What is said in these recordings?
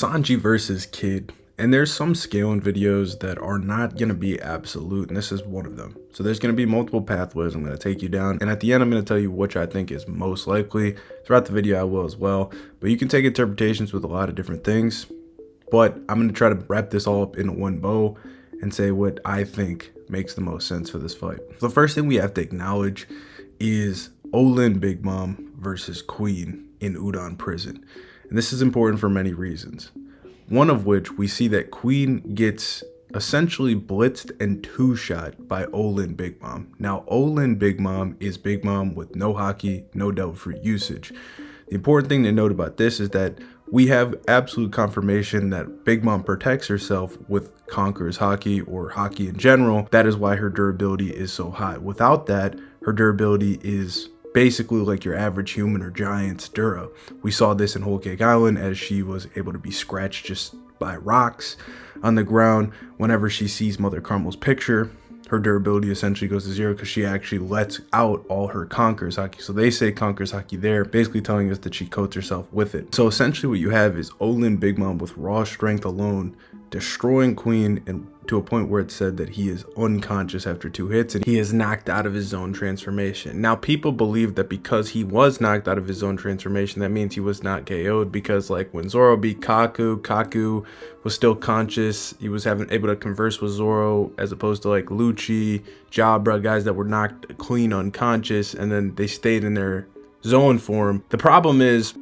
Sanji versus Kid. And there's some scaling videos that are not going to be absolute, and this is one of them. So there's going to be multiple pathways I'm going to take you down, and at the end I'm going to tell you which I think is most likely. Throughout the video I will as well, but you can take interpretations with a lot of different things. But I'm going to try to wrap this all up into one bow and say what I think makes the most sense for this fight. The first thing we have to acknowledge is Olin Big Mom versus Queen in Udon Prison. And this is important for many reasons. One of which we see that Queen gets essentially blitzed and two-shot by Olin Big Mom. Now, Olin Big Mom is Big Mom with no haki, no devil fruit usage. The important thing to note about this is that we have absolute confirmation that Big Mom protects herself with Conqueror's haki or haki in general. That is why her durability is so high. Without that, her durability is basically like your average human or giant's dura. We saw this in Whole Cake Island as she was able to be scratched just by rocks on the ground. Whenever she sees Mother Carmel's picture, her durability essentially goes to zero because she actually lets out all her Conqueror's haki. So they say Conqueror's haki there, basically telling us that she coats herself with it. So essentially what you have is Olin Big Mom with raw strength alone destroying Queen, and to a point where it said that he is unconscious after 2 hits and he is knocked out of his zone transformation. Now people believe that because he was knocked out of his zone transformation, that means he was not KO'd, because like when Zoro beat Kaku was still conscious. He was able to converse with Zoro, as opposed to like Lucci, Jabra, guys that were knocked clean unconscious and then they stayed in their zone form. The problem is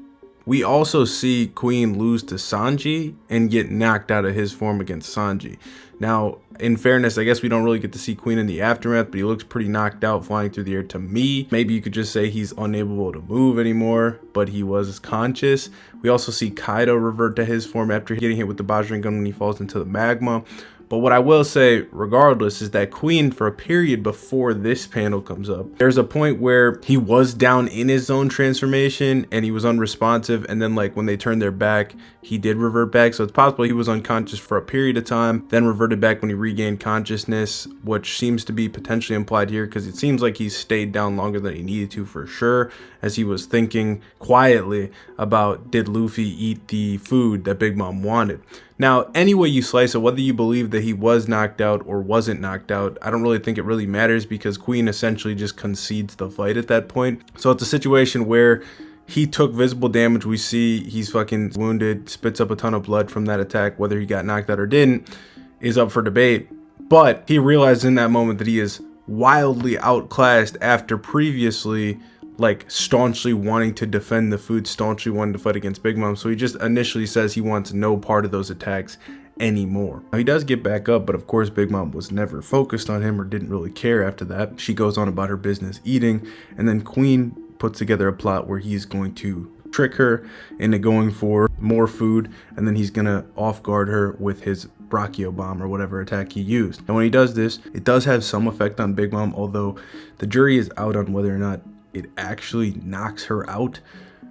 we also see Queen lose to Sanji and get knocked out of his form against Sanji. Now, in fairness, I guess we don't really get to see Queen in the aftermath, but he looks pretty knocked out flying through the air to me. Maybe you could just say he's unable to move anymore, but he was conscious. We also see Kaido revert to his form after getting hit with the Bajrangan gun when he falls into the magma. But what I will say, regardless, is that Queen, for a period before this panel comes up, there's a point where he was down in his zone transformation and he was unresponsive. And then like when they turned their back, he did revert back. So it's possible he was unconscious for a period of time, then reverted back when he regained consciousness, which seems to be potentially implied here because it seems like he stayed down longer than he needed to for sure, as he was thinking quietly about, did Luffy eat the food that Big Mom wanted? Now, any way you slice it, whether you believe that he was knocked out or wasn't knocked out, I don't really think it really matters because Queen essentially just concedes the fight at that point. So it's a situation where he took visible damage. We see he's fucking wounded, spits up a ton of blood from that attack. Whether he got knocked out or didn't is up for debate. But he realized in that moment that he is wildly outclassed after previously like staunchly wanting to defend the food, staunchly wanting to fight against Big Mom. So he just initially says he wants no part of those attacks anymore. Now, he does get back up, but of course Big Mom was never focused on him or didn't really care after that. She goes on about her business eating, and then Queen puts together a plot where he's going to trick her into going for more food, and then he's gonna off guard her with his Brachio bomb or whatever attack he used. And when he does this, it does have some effect on Big Mom, although the jury is out on whether or not it actually knocks her out,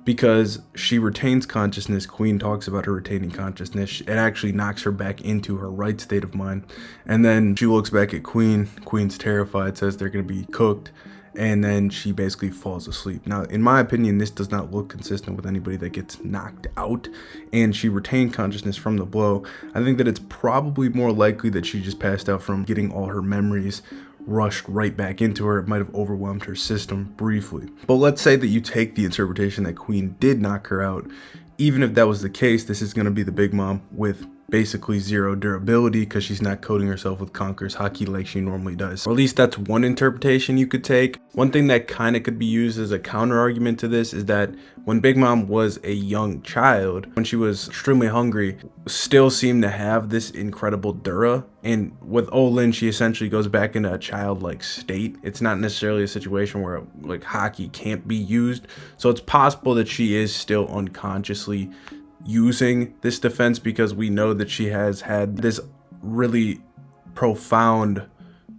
because she retains consciousness. Queen talks about her retaining consciousness. It actually knocks her back into her right state of mind. And then she looks back at Queen. Queen's terrified, says they're going to be cooked. And then she basically falls asleep. Now, in my opinion, this does not look consistent with anybody that gets knocked out and she retained consciousness from the blow. I think that it's probably more likely that she just passed out from getting all her memories rushed right back into her. It might have overwhelmed her system briefly. But let's say that you take the interpretation that Queen did knock her out. Even if that was the case, this is going to be the Big Mom with basically zero durability because she's not coating herself with Conqueror's haki like she normally does. Or at least that's one interpretation you could take. One thing that kind of could be used as a counter argument to this is that when Big Mom was a young child, when she was extremely hungry, still seemed to have this incredible dura. And with Olin, she essentially goes back into a childlike state. It's not necessarily a situation where like haki can't be used. So it's possible that she is still unconsciously using this defense, because we know that she has had this really profound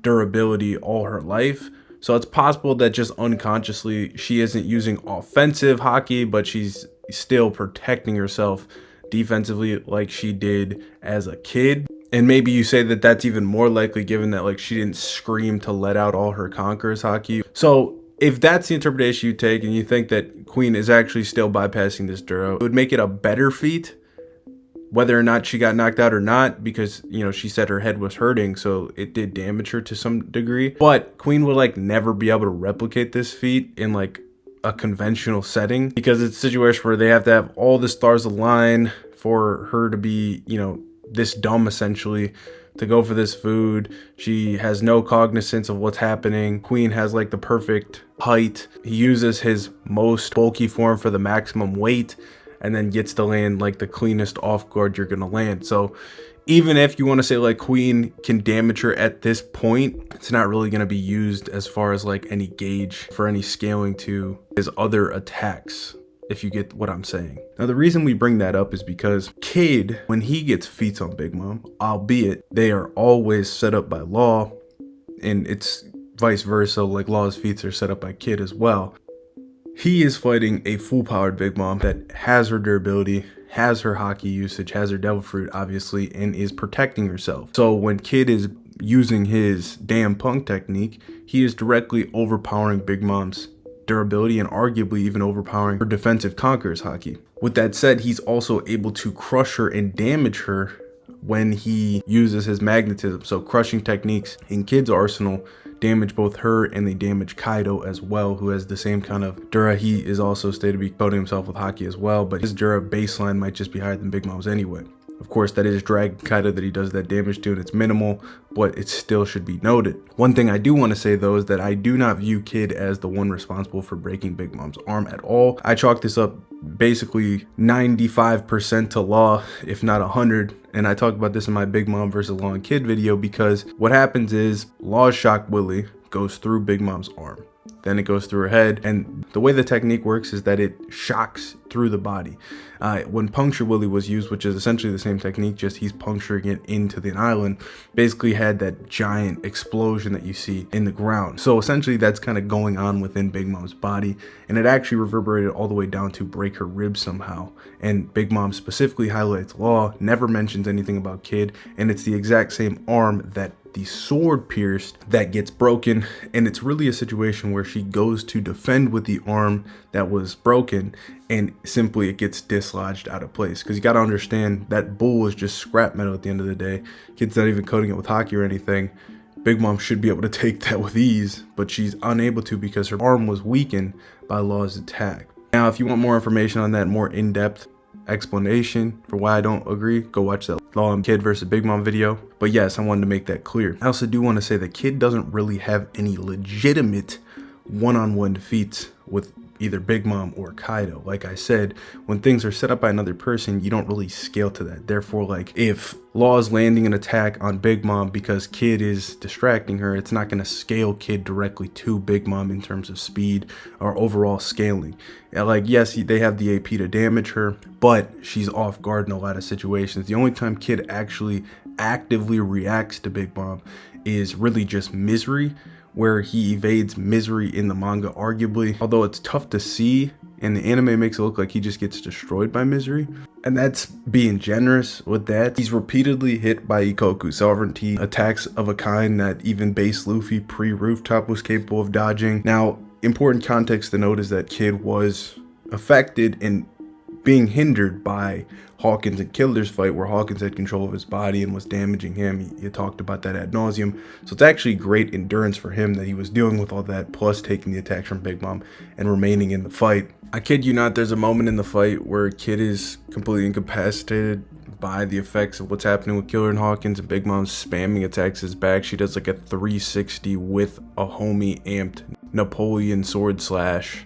durability all her life. So it's possible that just unconsciously she isn't using offensive haki, but she's still protecting herself defensively like she did as a kid. And maybe you say that that's even more likely given that like she didn't scream to let out all her Conqueror's haki. So if that's the interpretation you take and you think that Queen is actually still bypassing this Duro, it would make it a better feat whether or not she got knocked out or not, because, you know, she said her head was hurting, so it did damage her to some degree. But Queen would like never be able to replicate this feat in like a conventional setting, because it's a situation where they have to have all the stars align for her to be, you know, this dumb essentially to go for this food. She has no cognizance of what's happening. Queen has like the perfect height. He uses his most bulky form for the maximum weight, and then gets to land like the cleanest off guard you're gonna land. So even if you want to say like Queen can damage her at this point, it's not really going to be used as far as like any gauge for any scaling to his other attacks, if you get what I'm saying. Now, the reason we bring that up is because Kid, when he gets feats on Big Mom, albeit they are always set up by Law, and it's vice versa, like Law's feats are set up by Kid as well. He is fighting a full-powered Big Mom that has her durability, has her hockey usage, has her devil fruit, obviously, and is protecting herself. So when Kid is using his damn punk technique, he is directly overpowering Big Mom's durability and arguably even overpowering her defensive conqueror's hockey. With that said, he's also able to crush her and damage her when he uses his magnetism. So crushing techniques in Kid's arsenal damage both her and they damage Kaido as well, who has the same kind of Dura. He is also stated to be coating himself with hockey as well, but his Dura baseline might just be higher than Big Mom's anyway. Of course, that is Dragon Kaido that he does that damage to, and it's minimal, but it still should be noted. One thing I do want to say though is that I do not view Kid as the one responsible for breaking Big Mom's arm at all. I chalk this up basically 95% to Law, if not 100. And I talked about this in my Big Mom versus Law and Kid video, because what happens is Law's Shock Willy goes through Big Mom's arm. Then it goes through her head, and the way the technique works is that it shocks through the body. When Puncture Willy was used, which is essentially the same technique, just he's puncturing it into the island, basically had that giant explosion that you see in the ground. So essentially that's kind of going on within Big Mom's body, and it actually reverberated all the way down to break her ribs somehow. And Big Mom specifically highlights Law, never mentions anything about Kid, and it's the exact same arm that the sword pierced that gets broken. And it's really a situation where she goes to defend with the arm that was broken, and simply it gets dislodged out of place. Because you got to understand that bull is just scrap metal at the end of the day. Kid's not even coating it with hockey or anything. Big Mom should be able to take that with ease, but she's unable to because her arm was weakened by Law's attack. Now, if you want more information on that, more in-depth explanation for why I don't agree, go watch that Law and Kid versus Big Mom video. But yes, I wanted to make that clear. I also do want to say that Kid doesn't really have any legitimate one-on-one defeats with either Big Mom or Kaido. Like I said, when things are set up by another person, you don't really scale to that. Therefore, like if Law is landing an attack on Big Mom because Kid is distracting her, it's not going to scale Kid directly to Big Mom in terms of speed or overall scaling. Like, yes, they have the AP to damage her, but she's off guard in a lot of situations. The only time Kid actually actively reacts to Big Mom is really just Misery, where he evades Misery in the manga arguably, although it's tough to see, and the anime makes it look like he just gets destroyed by Misery. And that's being generous with that. He's repeatedly hit by Ikoku sovereignty attacks of a kind that even base Luffy pre-rooftop was capable of dodging. Now, important context to note is that Kid was affected and being hindered by Hawkins and Killer's fight, where Hawkins had control of his body and was damaging him. He talked about that ad nauseum. So it's actually great endurance for him that he was dealing with all that, plus taking the attacks from Big Mom and remaining in the fight. I kid you not, there's a moment in the fight where Kid is completely incapacitated by the effects of what's happening with Killer and Hawkins, and Big Mom's spamming attacks his back. She does like a 360 with a homie amped Napoleon sword slash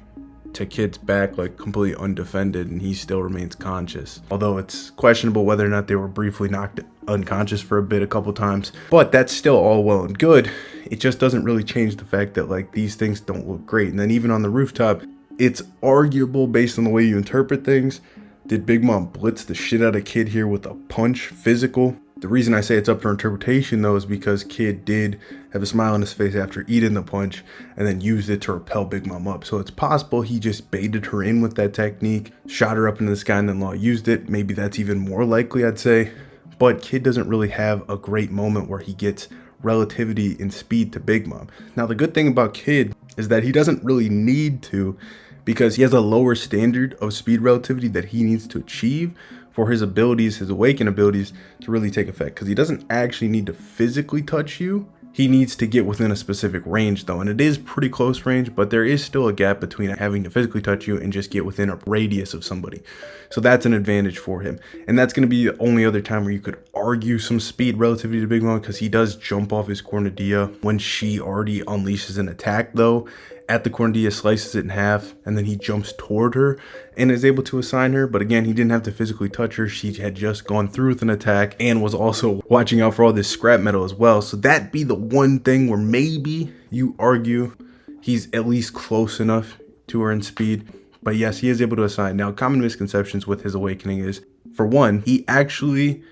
to Kid's back, like completely undefended, and he still remains conscious. Although it's questionable whether or not they were briefly knocked unconscious for a bit a couple times, but that's still all well and good. It just doesn't really change the fact that like these things don't look great. And then even on the rooftop, it's arguable based on the way you interpret things. Did Big Mom blitz the shit out of Kid here with a punch physical? The reason I say it's up for interpretation though is because Kid did have a smile on his face after eating the punch and then used it to repel Big Mom up. So it's possible he just baited her in with that technique, shot her up into the sky, and then Law used it. Maybe that's even more likely, I'd say. But Kid doesn't really have a great moment where he gets relativity in speed to Big Mom. Now the good thing about Kid is that he doesn't really need to, because he has a lower standard of speed relativity that he needs to achieve for his abilities, his awaken abilities, to really take effect, because he doesn't actually need to physically touch you. He needs to get within a specific range though, and it is pretty close range, but there is still a gap between having to physically touch you and just get within a radius of somebody. So that's an advantage for him. And that's going to be the only other time where you could argue some speed relatively to Big Mom, because he does jump off his Cornadilla when she already unleashes an attack though. At the Cornadilla, slices it in half, and then he jumps toward her and is able to assign her. But again, he didn't have to physically touch her. She had just gone through with an attack and was also watching out for all this scrap metal as well. So that'd be the one thing where maybe you argue he's at least close enough to her in speed. But yes, he is able to assign. Now, common misconceptions with his awakening is, for one, he actually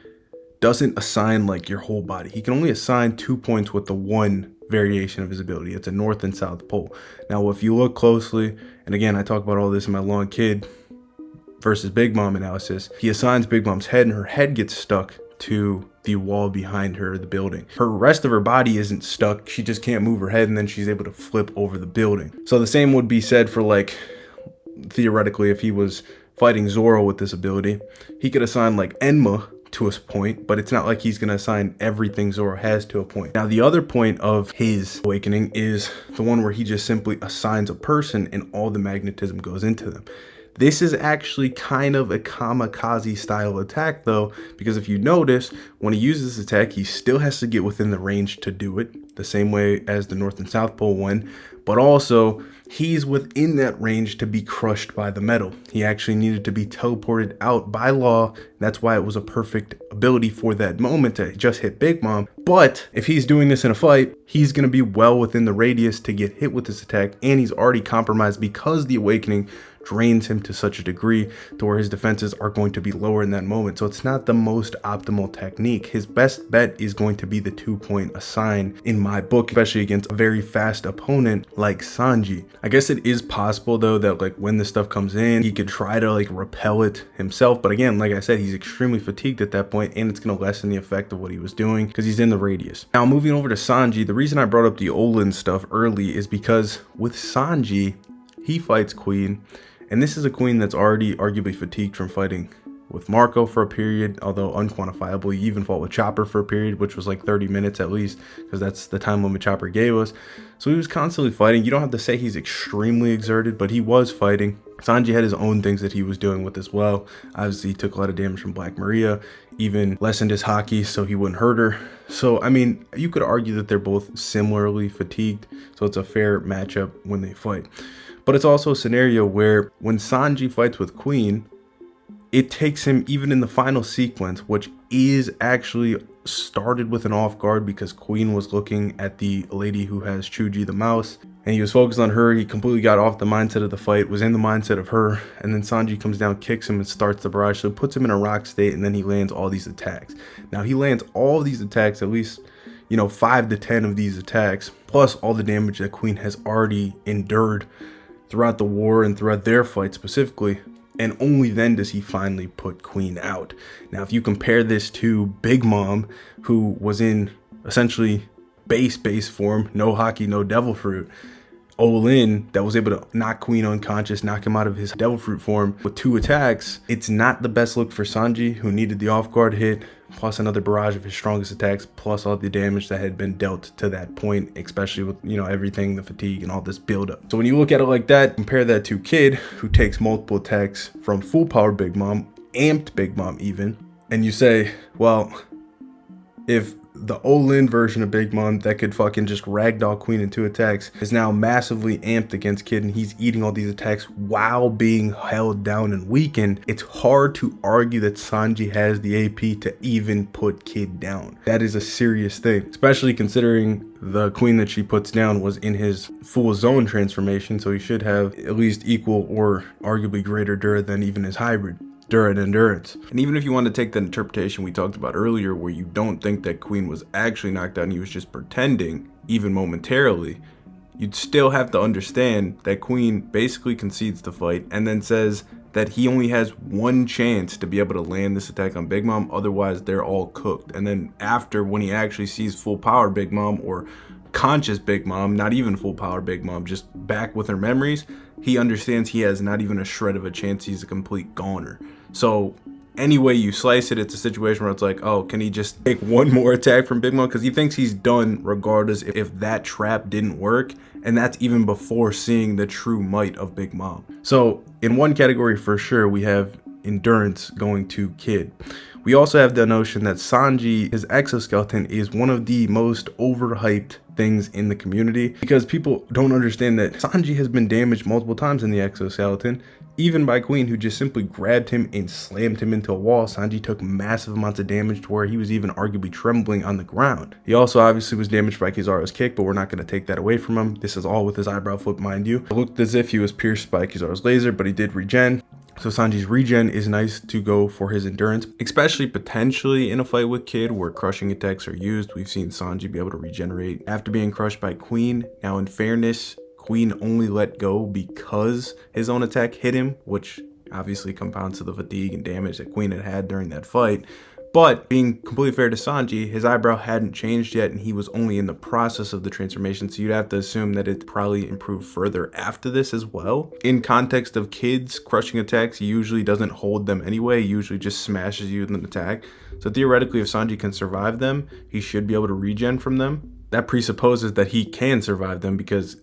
doesn't assign like your whole body. He can only assign 2 points with the one variation of his ability. It's a north and south pole. Now, if you look closely, and again, I talk about all this in my Long Kid versus Big Mom analysis, he assigns Big Mom's head, and her head gets stuck to the wall behind her, the building. Her rest of her body isn't stuck. She just can't move her head, and then she's able to flip over the building. So the same would be said for, like, theoretically, if he was fighting Zoro with this ability, he could assign like Enma to a point, but it's not like he's going to assign everything Zoro has to a point. Now, the other point of his awakening is the one where he just simply assigns a person and all the magnetism goes into them. This is actually kind of a kamikaze style attack though, because if you notice, when he uses this attack, he still has to get within the range to do it, the same way as the North and South Pole one, but also he's within that range to be crushed by the metal. He actually needed to be teleported out by law. That's why it was a perfect ability for that moment to just hit Big Mom. But if he's doing this in a fight, he's going to be well within the radius to get hit with this attack, and he's already compromised because the awakening drains him to such a degree to where his defenses are going to be lower in that moment. So it's not the most optimal technique. His best bet is going to be the 2-point assign in my book, especially against a very fast opponent like Sanji. I guess it is possible though that like when this stuff comes in, he could try to like repel it himself. But again, like I said, he's extremely fatigued at that point, and it's going to lessen the effect of what he was doing because he's in the radius. Now, moving over to Sanji, the reason I brought up the Olin stuff early is because with Sanji, he fights Queen. And this is a queen that's already arguably fatigued from fighting with Marco for a period, although unquantifiable. He even fought with Chopper for a period, which was like 30 minutes at least, because that's the time limit Chopper gave us. So he was constantly fighting. You don't have to say he's extremely exerted, but he was fighting. Sanji had his own things that he was doing with as well. Obviously, he took a lot of damage from Black Maria, even lessened his haki so he wouldn't hurt her. So, I mean, you could argue that they're both similarly fatigued, so it's a fair matchup when they fight. But it's also a scenario where when Sanji fights with Queen, it takes him, even in the final sequence, which is actually started with an off guard because Queen was looking at the lady who has Chuji the mouse, and he was focused on her. He completely got off the mindset of the fight, was in the mindset of her, and then Sanji comes down, kicks him, and starts the barrage. So it puts him in a rock state, and then he lands all these attacks. Now, he lands all these attacks, at least, 5 to 10 of these attacks, plus all the damage that Queen has already endured throughout the war and throughout their fight specifically, and only then does he finally put Queen out. Now, if you compare this to Big Mom, who was in essentially base form, no haki, no devil fruit, Olin that was able to knock Queen unconscious, knock him out of his devil fruit form with 2 attacks, it's not the best look for Sanji, who needed the off guard hit, plus another barrage of his strongest attacks, plus all the damage that had been dealt to that point, especially with, everything, the fatigue and all this buildup. So when you look at it like that, compare that to Kid, who takes multiple attacks from full power Big Mom, amped Big Mom even, and you say, well, if the Olin version of Big Mom that could fucking just ragdoll Queen in 2 attacks is now massively amped against Kid, and he's eating all these attacks while being held down and weakened, it's hard to argue that Sanji has the AP to even put Kid down. That is a serious thing, especially considering the Queen that she puts down was in his full zone transformation, so he should have at least equal or arguably greater Dura than even his hybrid Dura and endurance. And even if you want to take that interpretation we talked about earlier, where you don't think that Queen was actually knocked out and he was just pretending, even momentarily, you'd still have to understand that Queen basically concedes the fight and then says that he only has 1 chance to be able to land this attack on Big Mom, otherwise they're all cooked. And then after, when he actually sees full power Big Mom, or conscious Big Mom, not even full power Big Mom, just back with her memories, he understands he has not even a shred of a chance. He's a complete goner. So any way you slice it, it's a situation where it's like, oh, can he just take one more attack from Big Mom? Because he thinks he's done regardless if that trap didn't work. And that's even before seeing the true might of Big Mom. So in one category for sure, we have endurance going to Kid. We also have the notion that Sanji, his exoskeleton, is one of the most overhyped things in the community, because people don't understand that Sanji has been damaged multiple times in the exoskeleton, even by Queen, who just simply grabbed him and slammed him into a wall. Sanji took massive amounts of damage to where he was even arguably trembling on the ground. He also obviously was damaged by Kizaru's kick, but we're not going to take that away from him. This is all with his eyebrow flip, mind you. It looked as if he was pierced by Kizaru's laser, but he did regen. So Sanji's regen is nice to go for his endurance, especially potentially in a fight with Kid where crushing attacks are used. We've seen Sanji be able to regenerate after being crushed by Queen. Now, in fairness, Queen only let go because his own attack hit him, which obviously compounds to the fatigue and damage that Queen had during that fight. But being completely fair to Sanji, his eyebrow hadn't changed yet, and he was only in the process of the transformation, so you'd have to assume that it probably improved further after this as well. In context of Kid's crushing attacks, he usually doesn't hold them anyway, he usually just smashes you in an attack. So theoretically, if Sanji can survive them, he should be able to regen from them. That presupposes that he can survive them, because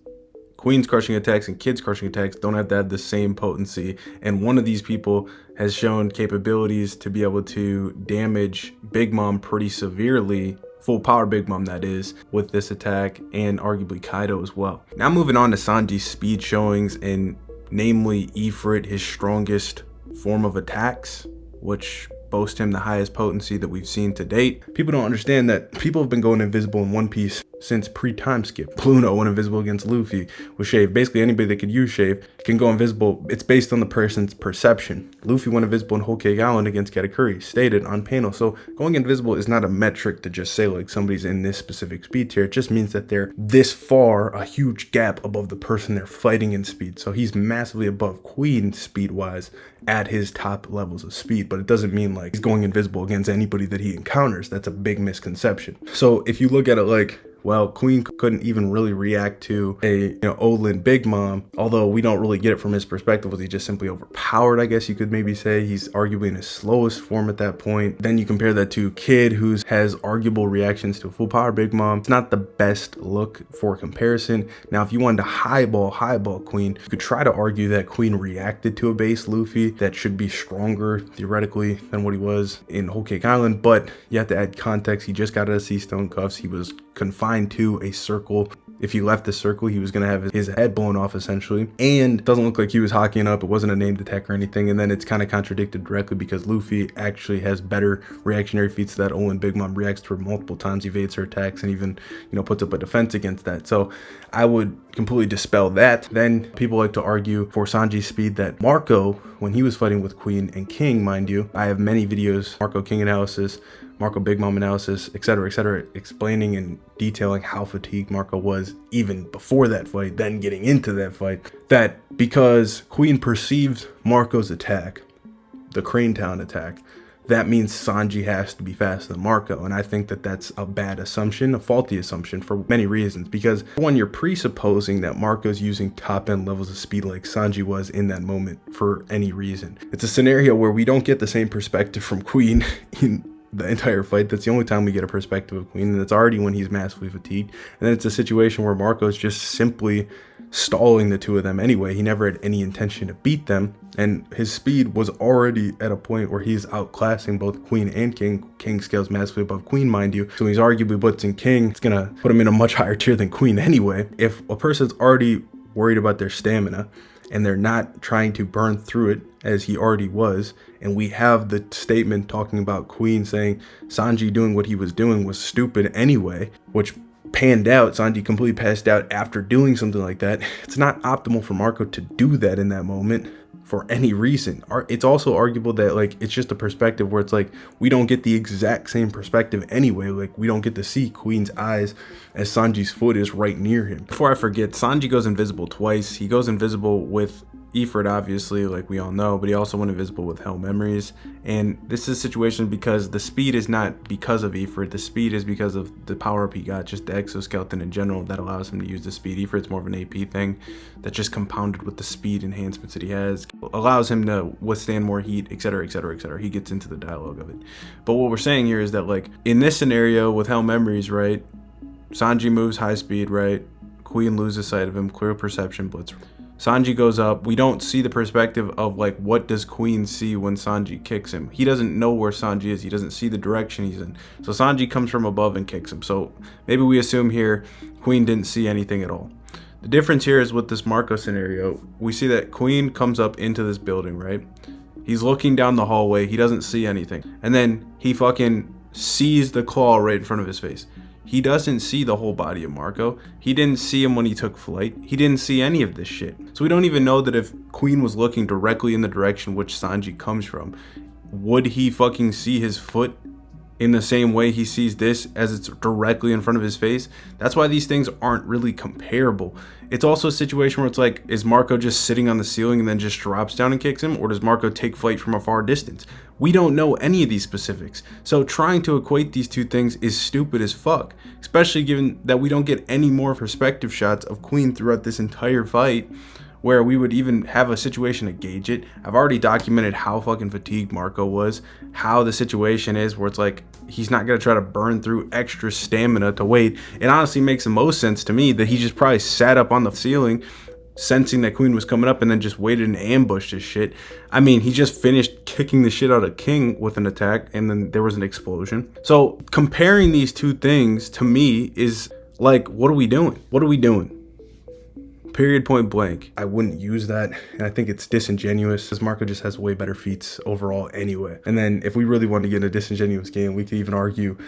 Queen's crushing attacks and Kid's crushing attacks don't have to have the same potency, and one of these people has shown capabilities to be able to damage Big Mom pretty severely, full power Big Mom that is, with this attack, and arguably Kaido as well. Now moving on to Sanji's speed showings, and namely Ifrit, his strongest form of attacks, which boast him the highest potency that we've seen to date. People don't understand that people have been going invisible in One Piece since pre-time skip. Bluno went invisible against Luffy with Shave. Basically anybody that could use Shave can go invisible. It's based on the person's perception. Luffy went invisible in Whole Cake Island against Katakuri, stated on panel. So going invisible is not a metric to just say like somebody's in this specific speed tier. It just means that they're this far, a huge gap above the person they're fighting in speed. So he's massively above Queen speed-wise at his top levels of speed, but it doesn't mean like he's going invisible against anybody that he encounters. That's a big misconception. So if you look at it like, well, Queen couldn't even really react to a Olin Big Mom, although we don't really get it from his perspective. Was he just simply overpowered, I guess you could maybe say. He's arguably in his slowest form at that point. Then you compare that to Kid, who has arguable reactions to a full power Big Mom. It's not the best look for comparison. Now, if you wanted to highball Queen, you could try to argue that Queen reacted to a base Luffy that should be stronger theoretically than what he was in Whole Cake Island, but you have to add context. He just got out of Sea Stone cuffs. He was confined to a circle. If he left the circle, he was going to have his head blown off essentially. And it doesn't look like he was hockeying up. It wasn't a named attack or anything. And then it's kind of contradicted directly because Luffy actually has better reactionary feats that Olin Big Mom reacts to her multiple times, evades her attacks, and even, puts up a defense against that. So I would completely dispel that. Then people like to argue for Sanji's speed that Marco, when he was fighting with Queen and King, mind you, I have many videos, Marco King analysis, Marco Big Mom analysis, etc., explaining and detailing how fatigued Marco was even before that fight, then getting into that fight, that because Queen perceived Marco's attack, the Crane Town attack, that means Sanji has to be faster than Marco. And I think that that's a bad assumption, a faulty assumption for many reasons. Because one, you're presupposing that Marco's using top end levels of speed like Sanji was in that moment for any reason. It's a scenario where we don't get the same perspective from Queen in the entire fight. That's the only time we get a perspective of Queen, and that's already when he's massively fatigued. And then it's a situation where Marco's just simply stalling the two of them anyway. He never had any intention to beat them, and his speed was already at a point where he's outclassing both Queen and King. King scales massively above Queen, mind you, so he's arguably blitzing King. It's gonna put him in a much higher tier than Queen anyway. If a person's already worried about their stamina and they're not trying to burn through it as he already was, and we have the statement talking about Queen saying Sanji doing what he was doing was stupid anyway, which panned out. Sanji completely passed out after doing something like that. It's not optimal for Marco to do that in that moment for any reason. It's also arguable that like it's just a perspective where it's like we don't get the exact same perspective anyway. Like we don't get to see Queen's eyes as Sanji's foot is right near him. Before I forget, Sanji goes invisible twice. He goes invisible with Ifrit, obviously, like we all know, but he also went invisible with Hell Memories. And this is a situation because the speed is not because of Ifrit. The speed is because of the power up he got, just the exoskeleton in general that allows him to use the speed. Ifrit's more of an AP thing that's just compounded with the speed enhancements that he has, allows him to withstand more heat, etc., etc., etc. He gets into the dialogue of it. But what we're saying here is that, like, in this scenario with Hell Memories, right, Sanji moves high speed, right, Queen loses sight of him, clear perception blitz. Sanji goes up. We don't see the perspective of, like, what does Queen see when Sanji kicks him. He doesn't know where Sanji is. He doesn't see the direction he's in. So Sanji comes from above and kicks him. So maybe we assume here Queen didn't see anything at all. The difference here is with this Marco scenario, we see that Queen comes up into this building, right? He's looking down the hallway. He doesn't see anything. And then he fucking sees the claw right in front of his face. He doesn't see the whole body of Marco. He didn't see him when he took flight. He didn't see any of this shit. So we don't even know that if Queen was looking directly in the direction which Sanji comes from, would he fucking see his foot in the same way he sees this as it's directly in front of his face? That's why these things aren't really comparable. It's also a situation where it's like, is Marco just sitting on the ceiling and then just drops down and kicks him? Or does Marco take flight from a far distance? We don't know any of these specifics. So trying to equate these two things is stupid as fuck, especially given that we don't get any more perspective shots of Queen throughout this entire fight, where we would even have a situation to gauge it. I've already documented how fucking fatigued Marco was, how the situation is where it's like, he's not gonna try to burn through extra stamina to wait. It honestly makes the most sense to me that he just probably sat up on the ceiling, sensing that Queen was coming up, and then just waited and ambushed his shit. I mean, he just finished kicking the shit out of King with an attack, and then there was an explosion. So comparing these two things to me is like, what are we doing? What are we doing? Period, point blank. I wouldn't use that, and I think it's disingenuous because Marco just has way better feats overall anyway. And then if we really want to get in a disingenuous game, we could even argue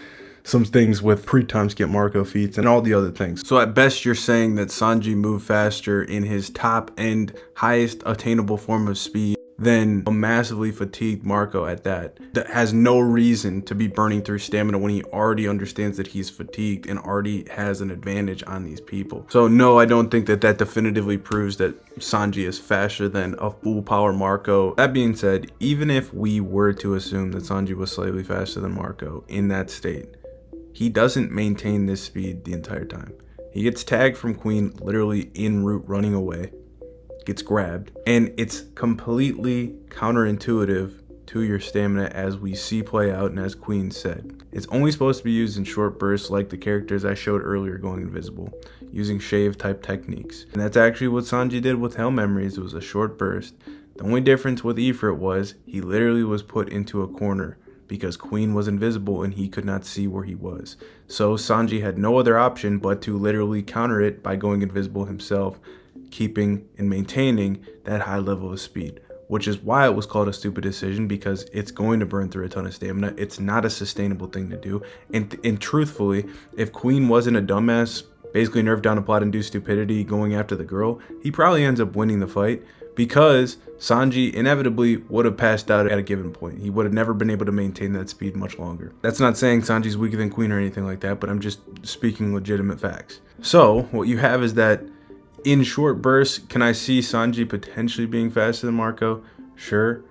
some things with pre-time skip Marco feats and all the other things. So at best, you're saying that Sanji moved faster in his top end, highest attainable form of speed than a massively fatigued Marco at that has no reason to be burning through stamina when he already understands that he's fatigued and already has an advantage on these people. So no, I don't think that definitively proves that Sanji is faster than a full power Marco. That being said, even if we were to assume that Sanji was slightly faster than Marco in that state, he doesn't maintain this speed the entire time. He gets tagged from Queen literally en route running away, gets grabbed, and it's completely counterintuitive to your stamina, as we see play out and as Queen said. It's only supposed to be used in short bursts like the characters I showed earlier going invisible, using shave type techniques. And that's actually what Sanji did with Hell Memories. It was a short burst. The only difference with Ifrit was he literally was put into a corner because Queen was invisible and he could not see where he was. So Sanji had no other option but to literally counter it by going invisible himself, keeping and maintaining that high level of speed, which is why it was called a stupid decision, because it's going to burn through a ton of stamina. It's not a sustainable thing to do. And truthfully, if Queen wasn't a dumbass, basically nerfed down a plot and do stupidity going after the girl, he probably ends up winning the fight, because Sanji inevitably would have passed out at a given point. He would have never been able to maintain that speed much longer. That's not saying Sanji's weaker than Queen or anything like that, but I'm just speaking legitimate facts. So what you have is that in short bursts, can I see Sanji potentially being faster than Marco? Sure.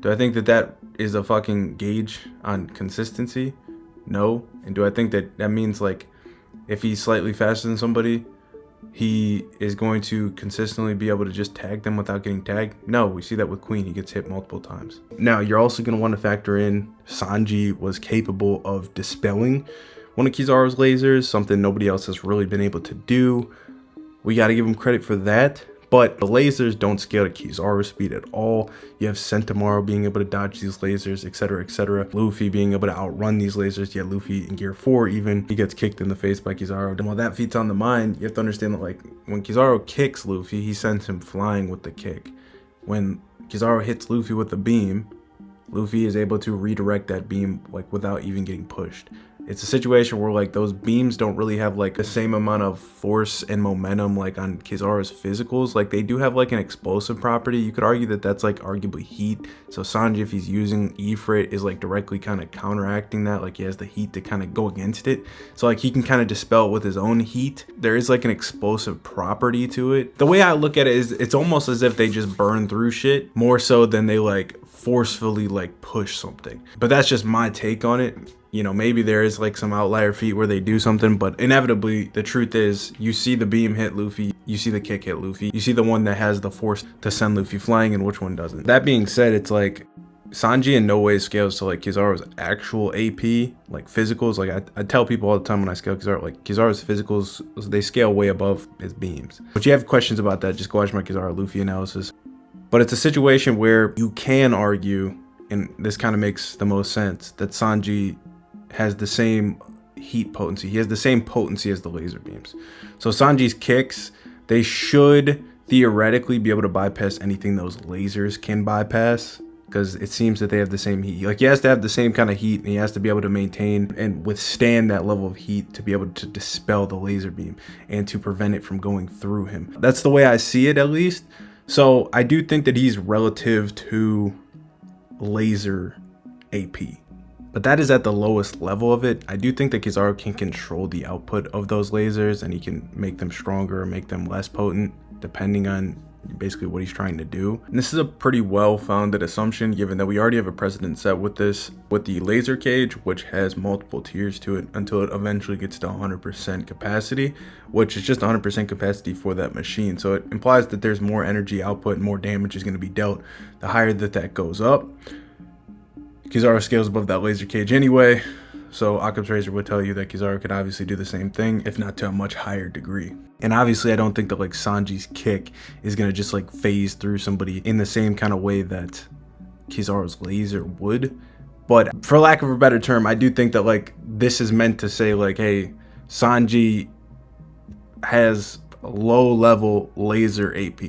Do I think that is a fucking gauge on consistency? No. And do I think that means, like, if he's slightly faster than somebody, he is going to consistently be able to just tag them without getting tagged? No, we see that with Queen. He gets hit multiple times. Now, you're also going to want to factor in Sanji was capable of dispelling one of Kizaru's lasers, something nobody else has really been able to do. We got to give him credit for that, but the lasers don't scale to Kizaru's speed at all. You have Sentomaru being able to dodge these lasers, etc., etc. Luffy being able to outrun these lasers. Yeah, Luffy in Gear 4 even, he gets kicked in the face by Kizaru. And while that feat's on the mind, you have to understand that, like, when Kizaru kicks Luffy, he sends him flying with the kick. When Kizaru hits Luffy with the beam, Luffy is able to redirect that beam like without even getting pushed. It's a situation where like those beams don't really have like the same amount of force and momentum like on Kizaru's physicals. Like they do have like an explosive property. You could argue that that's like arguably heat. So Sanji, if he's using Ifrit, is like directly kind of counteracting that. Like he has the heat to kind of go against it. So like he can kind of dispel it with his own heat. There is like an explosive property to it. The way I look at it is it's almost as if they just burn through shit more so than they like forcefully like push something. But that's just my take on it. You know, maybe there is like some outlier feat where they do something, but inevitably the truth is you see the beam hit Luffy, you see the kick hit Luffy, you see the one that has the force to send Luffy flying and which one doesn't. That being said, it's like Sanji in no way scales to like Kizaru's actual AP, like physicals. Like I tell people all the time when I scale Kizaru, like Kizaru's physicals, they scale way above his beams. But you have questions about that, just go watch my Kizaru Luffy analysis. But it's a situation where you can argue, and this kind of makes the most sense, that Sanji has the same heat potency. He has the same potency as the laser beams. So Sanji's kicks, they should theoretically be able to bypass anything those lasers can bypass, because it seems that they have the same heat. Like he has to have the same kind of heat, and he has to be able to maintain and withstand that level of heat to be able to dispel the laser beam and to prevent it from going through him. That's the way I see it, at least. So I do think that he's relative to laser AP. But that is at the lowest level of it. I do think that Kizaru can control the output of those lasers, and he can make them stronger or make them less potent depending on basically what he's trying to do. And this is a pretty well-founded assumption, given that we already have a precedent set with this, with the laser cage, which has multiple tiers to it until it eventually gets to 100% capacity, which is just 100% capacity for that machine. So it implies that there's more energy output and more damage is going to be dealt the higher that goes up. Kizaru scales above that laser cage anyway, so Occam's razor would tell you that Kizaru could obviously do the same thing, if not to a much higher degree. And obviously I don't think that like Sanji's kick is gonna just like phase through somebody in the same kind of way that Kizaru's laser would. But for lack of a better term, I do think that like this is meant to say like, hey, Sanji has a low level laser AP,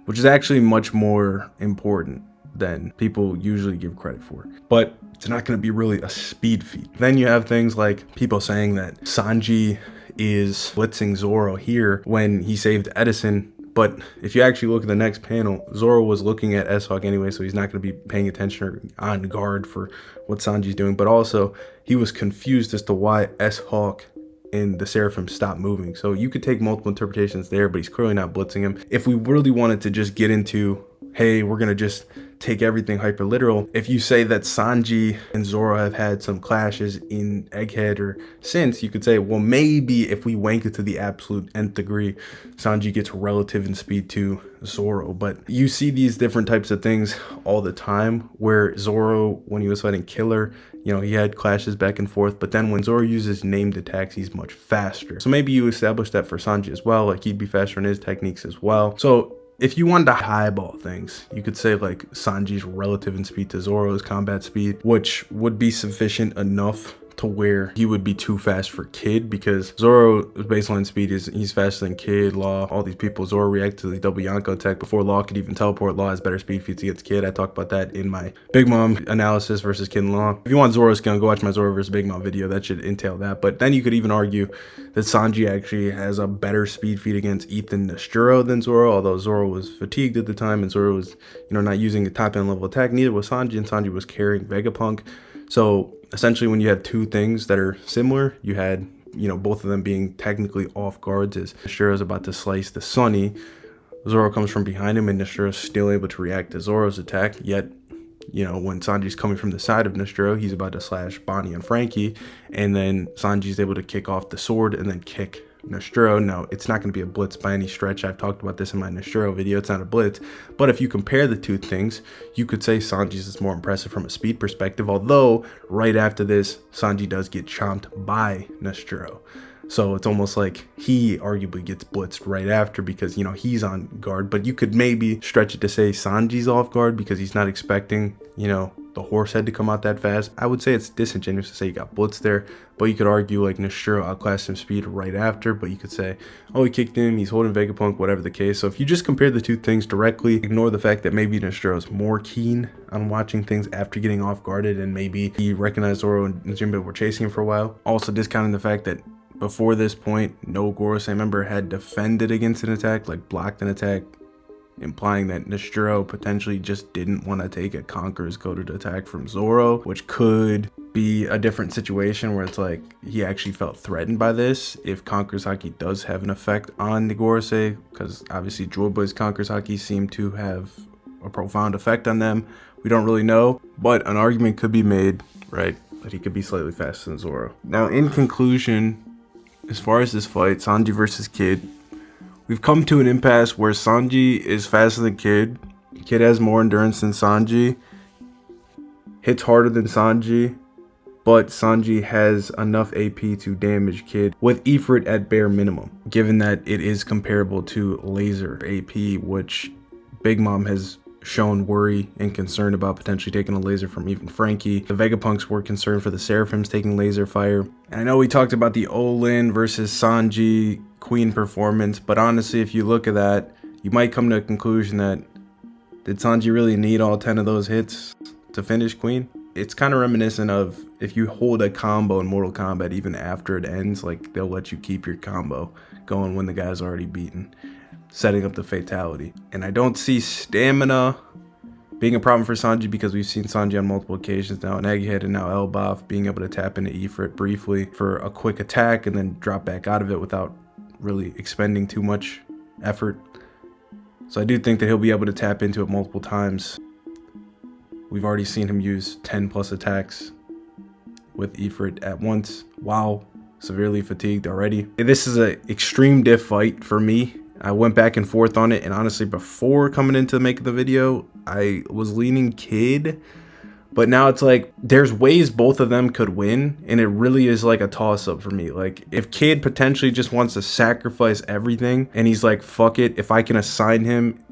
which is actually much more important than people usually give credit for. But it's not going to be really a speed feat. Then you have things like people saying that Sanji is blitzing Zoro here when he saved Edison. But if you actually look at the next panel, Zoro was looking at S-Hawk anyway, so he's not going to be paying attention or on guard for what Sanji's doing. But also, he was confused as to why S-Hawk and the Seraphim stopped moving. So you could take multiple interpretations there, but he's clearly not blitzing him. If we really wanted to just get into, hey, we're going to just take everything hyper literal, if you say that Sanji and Zoro have had some clashes in Egghead or since, you could say, well, maybe if we wank it to the absolute nth degree, Sanji gets relative in speed to Zoro. But you see these different types of things all the time, where Zoro, when he was fighting Killer, you know, he had clashes back and forth, but then when Zoro uses named attacks, he's much faster. So maybe you establish that for Sanji as well, like he'd be faster in his techniques as well. So if you wanted to highball things, you could say like Sanji's relative in speed to Zoro's combat speed, which would be sufficient enough to where he would be too fast for Kid, because Zoro's baseline speed is he's faster than Kid, Law, all these people. Zoro reacted to the double Yonko attack before Law could even teleport. Law has better speed feats against Kid. I talked about that in my Big Mom analysis versus Kid and Law. If you want Zoro's skill, go watch my Zoro versus Big Mom video. That should entail that. But then you could even argue that Sanji actually has a better speed feat against Ethan Nasturo than Zoro, although Zoro was fatigued at the time and Zoro was, you know, not using a top end level attack. Neither was Sanji, and Sanji was carrying Vegapunk. So essentially, when you have two things that are similar, you had, you know, both of them being technically off guards as Nashuro's about to slice the Sunny. Zoro comes from behind him and Nashuro's still able to react to Zoro's attack, yet, you know, when Sanji's coming from the side of Nashuro, he's about to slash Bonnie and Frankie, and then Sanji's able to kick off the sword and then kick Nashuro. Now, it's not going to be a blitz by any stretch. I've talked about this in my Nashuro video. It's not a blitz. But if you compare the two things, you could say Sanji's is more impressive from a speed perspective, although right after this, Sanji does get chomped by Nashuro. So it's almost like he arguably gets blitzed right after because, you know, he's on guard. But you could maybe stretch it to say Sanji's off guard because he's not expecting, you know, the horse had to come out that fast. I would say it's disingenuous to say he got blitzed there, but you could argue like Nishiro outclassed him speed right after, but you could say, oh, he kicked him, he's holding Vegapunk, whatever the case. So if you just compare the two things directly, ignore the fact that maybe Nishiro's more keen on watching things after getting off guarded, and maybe he recognized Zoro and Jinbe were chasing him for a while. Also discounting the fact that before this point, no Gorosei member had defended against an attack, like blocked an attack, implying that Nishiro potentially just didn't want to take a Conqueror's goaded attack from Zoro, which could be a different situation where it's like he actually felt threatened by this if Conqueror's Haki does have an effect on the Gorosei, because obviously Joy Boy's Conqueror's Haki seemed to have a profound effect on them. We don't really know, but an argument could be made, right, that he could be slightly faster than Zoro. Now, in conclusion, as far as this fight, Sanji versus Kid, we've come to an impasse where Sanji is faster than Kid. Kid has more endurance than Sanji, hits harder than Sanji, but Sanji has enough AP to damage Kid with Ifrit at bare minimum, given that it is comparable to Laser AP, which Big Mom has shown worry and concern about potentially taking a laser from even Frankie. The Vegapunks were concerned for the Seraphims taking laser fire. And I know we talked about the Olin versus Sanji Queen performance, but honestly, if you look at that, you might come to a conclusion that, did Sanji really need all 10 of those hits to finish Queen? It's kind of reminiscent of if you hold a combo in Mortal Kombat even after it ends, like they'll let you keep your combo going when the guy's already beaten, setting up the fatality. And I don't see stamina being a problem for Sanji, because we've seen Sanji on multiple occasions now, and Egghead and now Elbaf being able to tap into Ifrit briefly for a quick attack and then drop back out of it without really expending too much effort. So I do think that he'll be able to tap into it multiple times. We've already seen him use 10 plus attacks with Ifrit at once while severely fatigued already. This is an extreme diff fight for me. I went back and forth on it, and honestly, before coming into making the video, I was leaning Kid, but now it's like there's ways both of them could win, and it really is like a toss-up for me. Like, if Kid potentially just wants to sacrifice everything, and he's like, fuck it, if I can assign him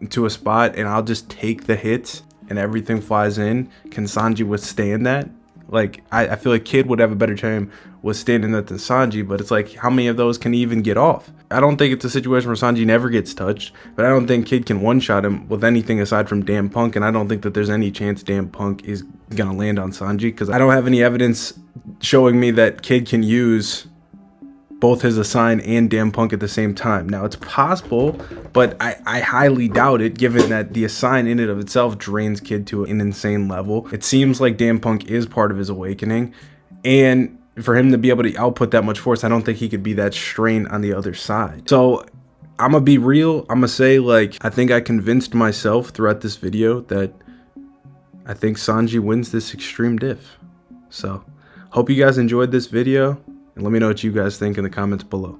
to a spot and I'll just take the hits and everything flies in, can Sanji withstand that? Like, I feel like Kid would have a better time withstanding that than Sanji, but it's like, how many of those can he even get off? I don't think it's a situation where Sanji never gets touched, but I don't think Kid can one-shot him with anything aside from Damn Punk, and I don't think that there's any chance Damn Punk is gonna land on Sanji, because I don't have any evidence showing me that Kid can use both his assign and Damn Punk at the same time. Now, it's possible, but I highly doubt it, given that the assign in and of itself drains Kid to an insane level. It seems like Damn Punk is part of his awakening, and for him to be able to output that much force, I don't think he could be that strained on the other side. So I'm gonna be real. I'm gonna say, like, I think I convinced myself throughout this video that I think Sanji wins this extreme diff. So hope you guys enjoyed this video, and let me know what you guys think in the comments below.